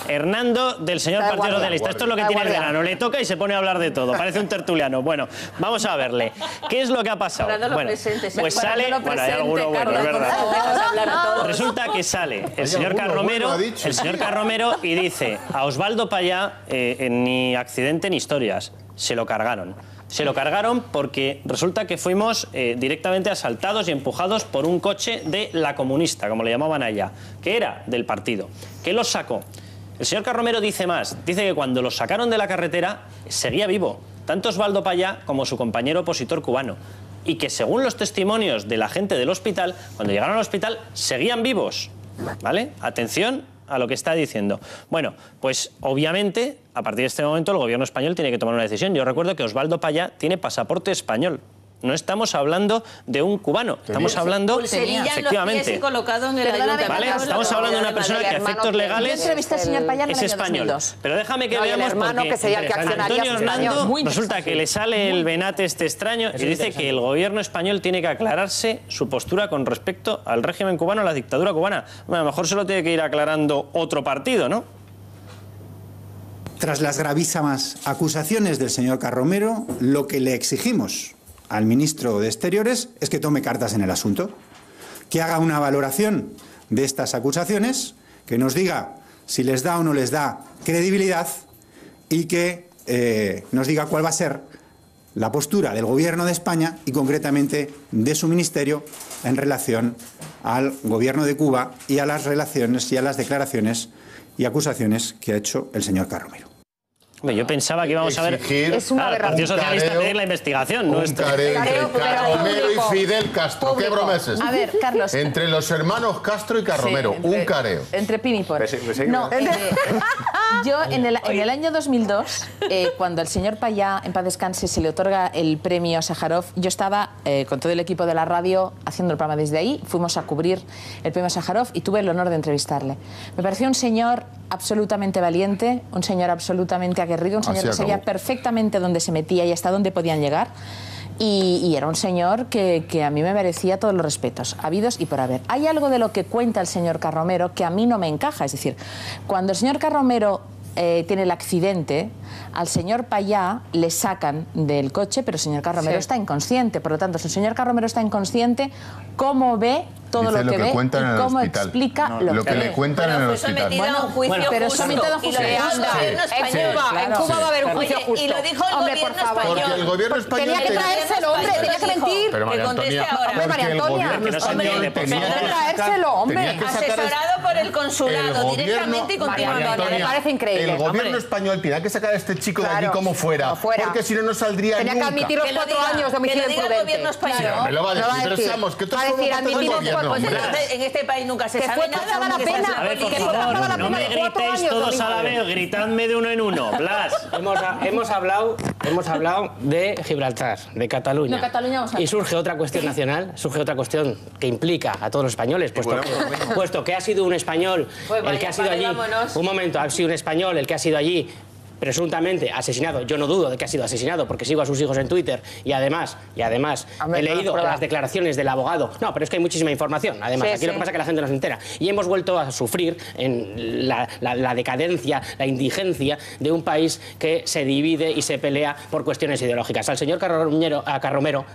Hernando del señor Partido Socialista. Esto es lo que tiene el verano. Le toca y se pone a hablar de todo. Parece un tertuliano. Bueno, vamos a verle. ¿Qué es lo que ha pasado? Bueno, pues sale... Bueno, hay alguno bueno, es verdad. Resulta que sale el señor Carromero y dice a Osvaldo Payá ni accidente ni historias. Se lo cargaron. Se lo cargaron porque resulta que fuimos directamente asaltados y empujados por un coche de la comunista, como le llamaban allá, que era del partido. ¿Qué los sacó? El señor Carromero dice más. Dice que cuando los sacaron de la carretera seguía vivo, tanto Osvaldo Payá como su compañero opositor cubano. Y que según los testimonios de la gente del hospital, cuando llegaron al hospital seguían vivos. ¿Vale? Atención a lo que está diciendo. Bueno, pues obviamente, a partir de este momento, el gobierno español tiene que tomar una decisión. Yo recuerdo que Osvaldo Payá tiene pasaporte español. No estamos hablando de un cubano, estamos hablando, efectivamente, ¿vale? Estamos hablando de una persona que a efectos legales es español. Pero déjame que veamos porque Antonio Hernando resulta que le sale el venate este extraño y dice que el gobierno español tiene que aclararse su postura con respecto al régimen cubano, a la dictadura cubana. Bueno, a lo mejor se lo tiene que ir aclarando otro partido, ¿no? Tras las gravísimas acusaciones del señor Carromero, lo que le exigimos al ministro de Exteriores es que tome cartas en el asunto, que haga una valoración de estas acusaciones, que nos diga si les da o no les da credibilidad y que nos diga cuál va a ser la postura del Gobierno de España y concretamente de su ministerio en relación al Gobierno de Cuba y a las relaciones y a las declaraciones y acusaciones que ha hecho el señor Carromero. Yo pensaba que íbamos a ver el Partido Socialista pedir la investigación. Un careo entre Carromero y Fidel Castro. ¿Qué broma es esta? A ver, Carlos. Entre los hermanos Castro y Carromero. Sí, un careo. Entre pin y pon. No, yo en el año 2002, cuando al señor Payá, en paz descanse, se le otorga el premio Sájarov, yo estaba con todo el equipo de la radio haciendo el programa desde ahí. Fuimos a cubrir el premio Sájarov y tuve el honor de entrevistarle. Me pareció un señor absolutamente valiente, un señor absolutamente aguerrido, un señor que sabía perfectamente dónde se metía y hasta dónde podían llegar. Y era un señor que a mí me merecía todos los respetos, habidos y por haber. Hay algo de lo que cuenta el señor Carromero que a mí no me encaja. Es decir, cuando el señor Carromero tiene el accidente, al señor Payá le sacan del coche, pero el señor Carromero está inconsciente. Por lo tanto, si el señor Carromero está inconsciente, ¿cómo ve todo lo que ve y cómo explica lo que le cuentan en el hospital? Bueno, pero sometido a juicio. En Cuba va a haber un juicio justo. Y lo dijo el gobierno español. Porque el gobierno español tenía que traérselo, hombre, tenía que mentir. Pero María Antonia, hombre, María Antonia, tenía que traérselo, hombre. Asesorado por el consulado directamente y continuamente. Me parece increíble. El gobierno español tenía que sacar a este chico de allí como fuera, porque si no, no saldría nunca. Tenía que admitir los 4 años de homicidio imprudente. El gobierno español. Me lo va a decir, pero seamos que todo en este país nunca se sabe nada. A ver, por favor, no me gritéis todos a la vez, gritadme de uno en uno. Blas. Hemos hablado de Gibraltar, de Cataluña. No, Cataluña vamos a ver. Y surge otra cuestión nacional, surge otra cuestión que implica a todos los españoles, puesto que ha sido un español el que ha sido allí. Un momento, ha sido un español el que ha sido allí presuntamente asesinado. Yo no dudo de que ha sido asesinado porque sigo a sus hijos en Twitter y además he leído las declaraciones del abogado. No, pero es que hay muchísima información. Además, aquí lo que pasa es que la gente no se entera. Y hemos vuelto a sufrir en la decadencia, la indigencia de un país que se divide y se pelea por cuestiones ideológicas. Al señor Carromero,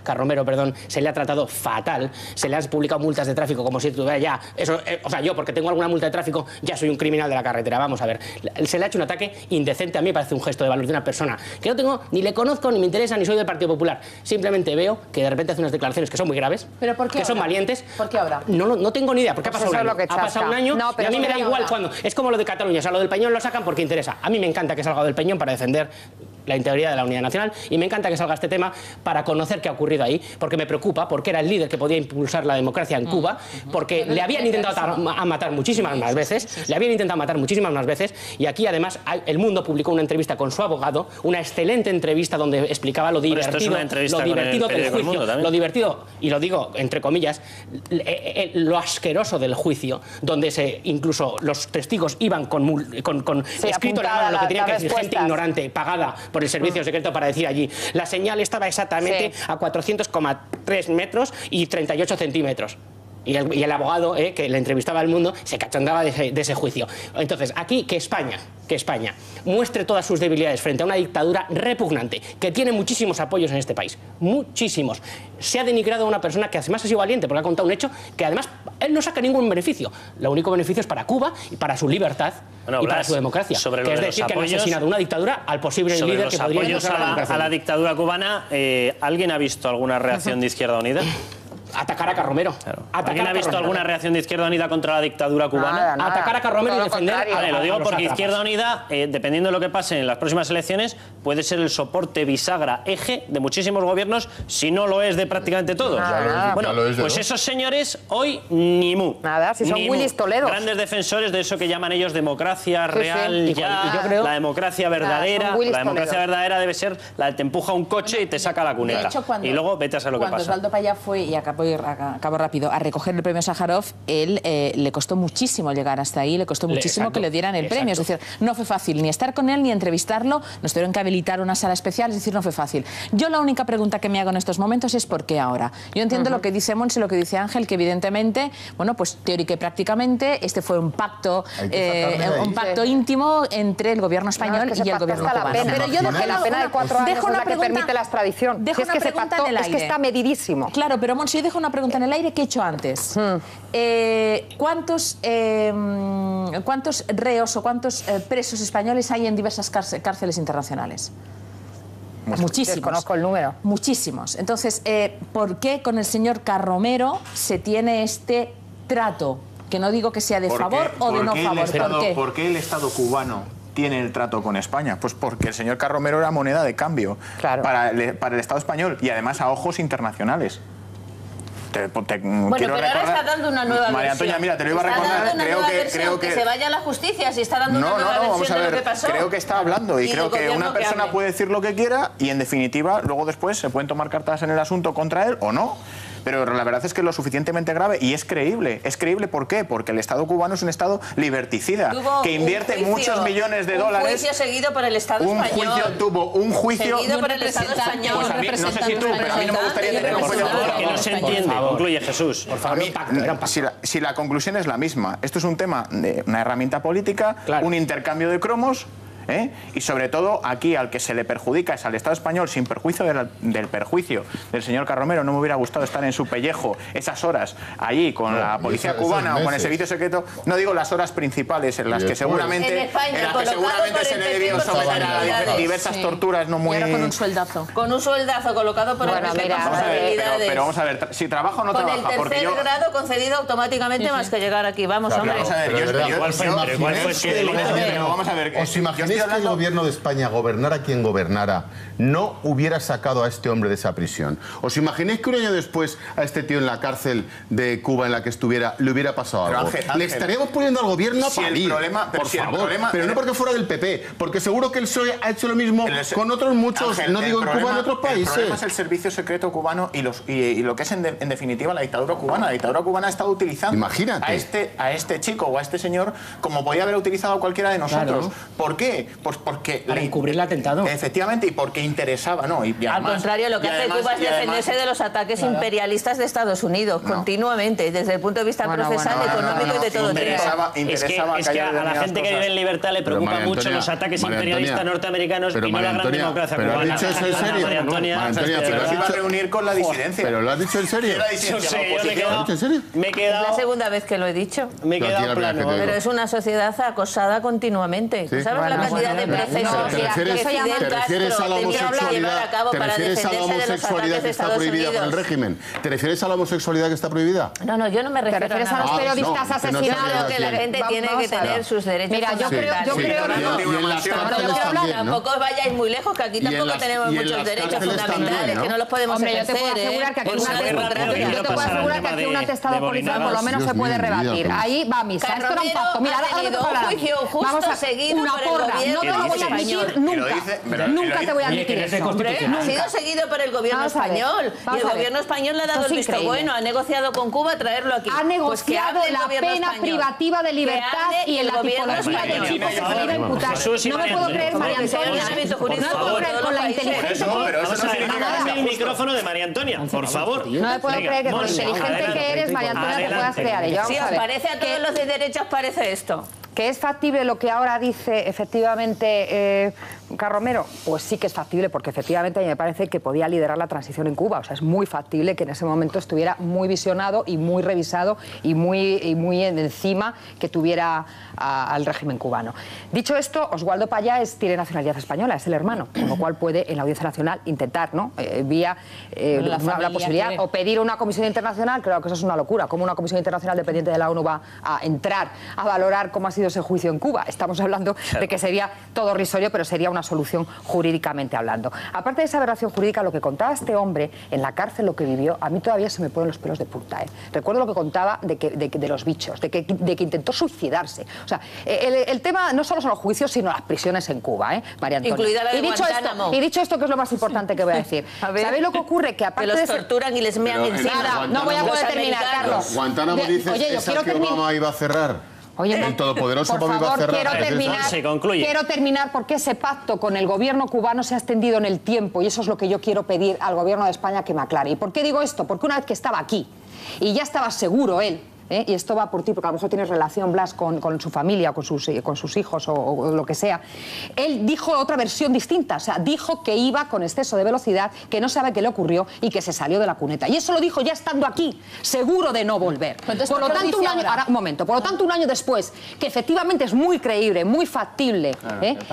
se le ha tratado fatal. Se le han publicado multas de tráfico como si tuviera ya... Eso, o sea, yo porque tengo alguna multa de tráfico ya soy un criminal de la carretera. Vamos a ver. Se le ha hecho un ataque indecente a mí. Parece un gesto de valor de una persona que no tengo, ni le conozco, ni me interesa, ni soy del Partido Popular. Simplemente veo que de repente hace unas declaraciones que son muy graves, ¿pero por qué que son valientes. ¿Por qué ahora? No tengo ni idea, porque pues ha pasado un año. Y a mí me da igual cuando. Es como lo de Cataluña, o sea, lo del Peñón lo sacan porque interesa. A mí me encanta que salga del Peñón para defender la integridad de la unidad nacional y me encanta que salga este tema para conocer qué ha ocurrido ahí, porque me preocupa, porque era el líder que podía impulsar la democracia en Cuba, porque le habían intentado matar muchísimas más veces, y aquí además El Mundo publicó una entrevista con su abogado, una excelente entrevista donde explicaba lo divertido del juicio, lo divertido, y lo digo entre comillas, lo asqueroso del juicio, donde incluso los testigos iban con escrito en la mano lo que tenía que decir gente ignorante, pagada por el servicio secreto para decir allí. La señal estaba exactamente a 400,3 metros y 38 centímetros. Y el abogado que le entrevistaba al Mundo se cachondaba de ese juicio. Entonces, aquí que España muestre todas sus debilidades frente a una dictadura repugnante, que tiene muchísimos apoyos en este país, muchísimos. Se ha denigrado a una persona que además ha sido valiente, porque ha contado un hecho que además él no saca ningún beneficio. Lo único beneficio es para Cuba y para su libertad y para su democracia. Que es decir, que han asesinado una dictadura al posible líder que podría impulsar la democracia. A la dictadura cubana, ¿alguien ha visto alguna reacción de Izquierda Unida? Atacar a Carromero. Claro. ¿Alguien ha visto alguna reacción de Izquierda Unida contra la dictadura cubana? Nada. Atacar a Carromero y defender Vale, lo digo porque Izquierda Unida, dependiendo de lo que pase en las próximas elecciones, puede ser el soporte bisagra, eje de muchísimos gobiernos, si no lo es de prácticamente todos. Bueno, pues esos señores hoy ni mu. Nada, si son Willis Toledo. Grandes defensores de eso que llaman ellos democracia real, ya, yo creo, la demacracia verdadera. La democracia verdadera debe ser la de te empuja un coche y te saca la cuneta. Cuando, y luego vete a saber lo que pasa. Cuando Osvaldo Payá fue, y acabo rápido, a recoger el premio Sájarov, él le costó muchísimo llegar hasta ahí, le costó muchísimo que le dieran el premio. Es decir, no fue fácil ni estar con él ni entrevistarlo, nos tuvieron que habilitar una sala especial, es decir, no fue fácil. Yo la única pregunta que me hago en estos momentos es ¿por qué ahora? Yo entiendo lo que dice Monse y lo que dice Ángel, que evidentemente, bueno, pues teórica y prácticamente, este fue un pacto íntimo entre el gobierno español y el gobierno cubano. Pero yo dejo la pena de 4 años es la que permite la extradición. Dejo una pregunta en el aire. Es que está medidísimo. Claro, pero Monse, yo dejo una pregunta en el aire que he hecho antes. ¿Cuántos reos o cuántos presos españoles hay en diversas cárceles internacionales? Muchísimos. Desconozco el número. Muchísimos. Entonces, ¿por qué con el señor Carromero se tiene este trato? Que no digo que sea de favor o de no favor. ¿Por qué el Estado cubano tiene el trato con España? Pues porque el señor Carromero era moneda de cambio para el Estado español y además a ojos internacionales. Bueno, pero ahora está dando una nueva versión. María Antonia, mira, te lo iba a recordar. Creo que se vaya a la justicia si está dando una nueva versión de lo que pasó. Creo que está hablando y creo que una persona puede decir lo que quiera y en definitiva luego después se pueden tomar cartas en el asunto contra él o no. Pero la verdad es que es lo suficientemente grave y es creíble. ¿Es creíble por qué? Porque el Estado cubano es un Estado liberticida, que invierte muchos millones de dólares. Un juicio seguido por el Estado español. Tuvo un juicio seguido por el Estado español. Pues a mí, no sé si tú, pero a mí no me gustaría tener un juicio. Que no se entiende. Concluye, Jesús. Por favor, si la conclusión es la misma, esto es un tema de una herramienta política, un intercambio de cromos. Y sobre todo aquí al que se le perjudica es al Estado español, sin perjuicio del perjuicio del señor Carromero. No me hubiera gustado estar en su pellejo esas horas allí con la policía cubana o con el servicio secreto. No digo las horas principales en las que seguramente, se le debió someter a diversas torturas no muy... con un sueldazo. Con un sueldazo colocado por el pero vamos a ver, si trabaja o no con trabaja. Con el tercer grado concedido automáticamente más que llegar aquí. Vamos, hombre. Vamos a ver, ¿os imagináis que el gobierno de España, gobernara quien gobernara, no hubiera sacado a este hombre de esa prisión? ¿Os imagináis que un año después a este tío en la cárcel de Cuba en la que estuviera le hubiera pasado algo? Le estaríamos poniendo al gobierno a parir, por favor, pero no porque fuera del PP, porque seguro que el PSOE ha hecho lo mismo con otros muchos, no digo en Cuba, en otros países. El problema es el servicio secreto cubano y lo que es en definitiva la dictadura cubana. La dictadura cubana ha estado utilizando a este chico o a este señor como podía haber utilizado cualquiera de nosotros. ¿Por qué? Pues porque... Para encubrir el atentado. Efectivamente, y porque interesaba, ¿no? Y además, al contrario, lo que hace Cuba es defenderse de los ataques imperialistas de Estados Unidos, continuamente, desde el punto de vista procesal, económico y de todo tipo. Es que a la gente que vive en libertad le preocupa mucho los ataques imperialistas norteamericanos y no la gran democracia cubana. ¿Pero lo has dicho eso en serio? María Antonia, pero se iba a reunir con la disidencia. ¿Pero lo has dicho en serio? Me he quedado... Es la segunda vez que lo he dicho. Me he quedado plano. Pero es una sociedad acosada continuamente. ¿Sabes la cantidad de procesos ¿Te refieres a la homosexualidad que está prohibida por el régimen? ¿Te refieres a la homosexualidad que está prohibida? No, yo no me refiero a nada. ¿Te refieres a los periodistas asesinados? Que la gente tiene que tener sus derechos. Mira, yo creo tampoco os vayáis muy lejos, que aquí tampoco tenemos muchos derechos fundamentales, que no los podemos ejercer. Yo te puedo asegurar que aquí un atestado policial por lo menos se puede rebatir. Ahí va misa. Esto era un pacto. Mira, ha tenido un juicio justo seguido por el gobierno no te lo voy a admitir nunca. Nunca te voy a admitir eso. Ha sido seguido por el gobierno español. Y el gobierno español le ha dado el visto bueno. Ha negociado con Cuba traerlo aquí. Ha negociado la pena privativa de libertad y en la tipología del tipo que se le iba a imputar. No me puedo creer, María Antonia. No me puedo creer con la inteligencia. Vamos a ver, el micrófono de María Antonia, por favor. No me puedo creer que con lo inteligente que eres, María Antonia, te puedas crear ello. Si os parece a todos los de derecha, os parece esto. ¿Que es factible lo que ahora dice efectivamente Carromero? Pues sí que es factible, porque efectivamente a mí me parece que podía liderar la transición en Cuba. O sea, es muy factible que en ese momento estuviera muy visionado y muy revisado y muy encima que tuviera al régimen cubano. Dicho esto, Oswaldo Payá tiene nacionalidad española, es el hermano, con lo cual puede en la Audiencia Nacional intentar, ¿no? Vía la posibilidad o pedir una comisión internacional. Creo que eso es una locura. ¿Cómo una comisión internacional dependiente de la ONU va a entrar a valorar cómo ha sido ese juicio en Cuba? Estamos hablando de que sería todo risorio, pero sería una solución jurídicamente hablando. Aparte de esa aberración jurídica, lo que contaba este hombre en la cárcel, lo que vivió, a mí todavía se me ponen los pelos de punta. Recuerdo lo que contaba de los bichos, de que intentó suicidarse. O sea, el tema no solo son los juicios, sino las prisiones en Cuba, María Antonia. Incluida la de Guantánamo. Y dicho esto, que es lo más importante que voy a decir. ¿Sabéis lo que ocurre? Que aparte que los torturan y les mean encima. No voy a poder terminar, Carlos. Guantánamo dices esa que Obama iba a cerrar. Oye, el todopoderoso por Obama iba a cerrar. Quiero terminar porque ese pacto con el gobierno cubano se ha extendido en el tiempo y eso es lo que yo quiero pedir al gobierno de España que me aclare. ¿Y por qué digo esto? Porque una vez que estaba aquí y ya estaba seguro él, y esto va por ti, porque a lo mejor tienes relación, Blas, con su familia, con sus hijos o lo que sea. Él dijo otra versión distinta, o sea, dijo que iba con exceso de velocidad, que no sabe qué le ocurrió y que se salió de la cuneta. Y eso lo dijo ya estando aquí, seguro de no volver. Por lo tanto, un año después, que efectivamente es muy creíble, muy factible,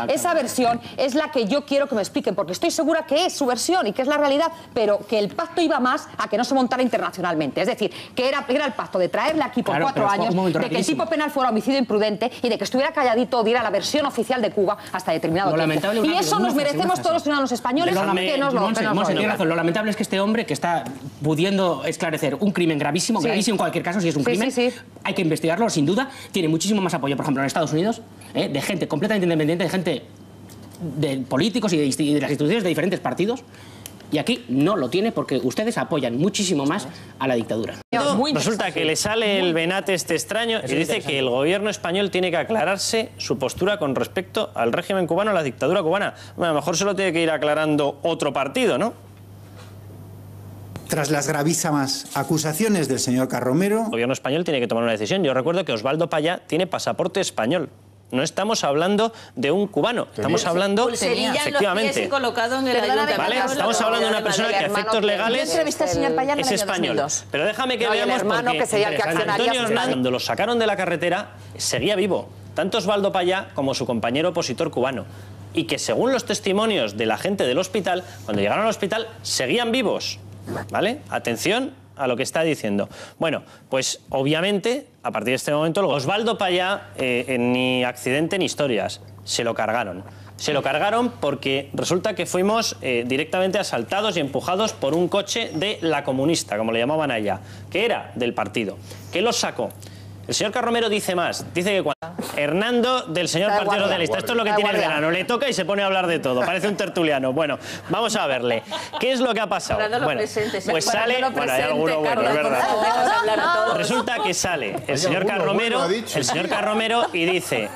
esa versión es la que yo quiero que me expliquen, porque estoy segura que es su versión y que es la realidad, pero que el pacto iba más a que no se montara internacionalmente. Es decir, que era el pacto de traerle aquí por 4 años, de que el tipo penal fuera homicidio imprudente y de que estuviera calladito, diera la versión oficial de Cuba hasta determinado tiempo. Y eso nos merecemos todos los ciudadanos españoles que nos lo tiene razón. Lo lamentable es que este hombre que está pudiendo esclarecer un crimen gravísimo, gravísimo en cualquier caso, si es un crimen, hay que investigarlo, sin duda. Tiene muchísimo más apoyo, por ejemplo, en Estados Unidos, de gente completamente independiente, de gente de políticos y de las instituciones de diferentes partidos. Y aquí no lo tiene porque ustedes apoyan muchísimo más a la dictadura. Resulta que le sale el venate este extraño y dice que el gobierno español tiene que aclararse su postura con respecto al régimen cubano, a la dictadura cubana. Bueno, a lo mejor se lo tiene que ir aclarando otro partido, ¿no? Tras las gravísimas acusaciones del señor Carromero... El gobierno español tiene que tomar una decisión. Yo recuerdo que Oswaldo Payá tiene pasaporte español. No estamos hablando de un cubano, estamos hablando, efectivamente, colocado en el ¿vale? Estamos hablando de una persona que a efectos legales es español. Pero déjame que veamos porque Antonio Hernández, cuando lo sacaron de la carretera, seguía vivo, tanto Oswaldo Payá como su compañero opositor cubano. Y que según los testimonios de la gente del hospital, cuando llegaron al hospital, seguían vivos, ¿vale? Atención a lo que está diciendo. Bueno, pues obviamente, a partir de este momento, Oswaldo Payá, ni accidente ni historias, se lo cargaron. Se lo cargaron porque resulta que fuimos directamente asaltados y empujados por un coche de la comunista, como le llamaban allá, que era del partido. ¿Qué los sacó? El señor Carromero dice más, dice que cuando Hernando del señor Partido Socialista, esto es lo que tiene el verano, le toca y se pone a hablar de todo, parece un tertuliano. Bueno, vamos a verle. ¿Qué es lo que ha pasado? Bueno, pues sale, bueno, hay alguno bueno, es verdad. Resulta que sale el señor Carromero y dice...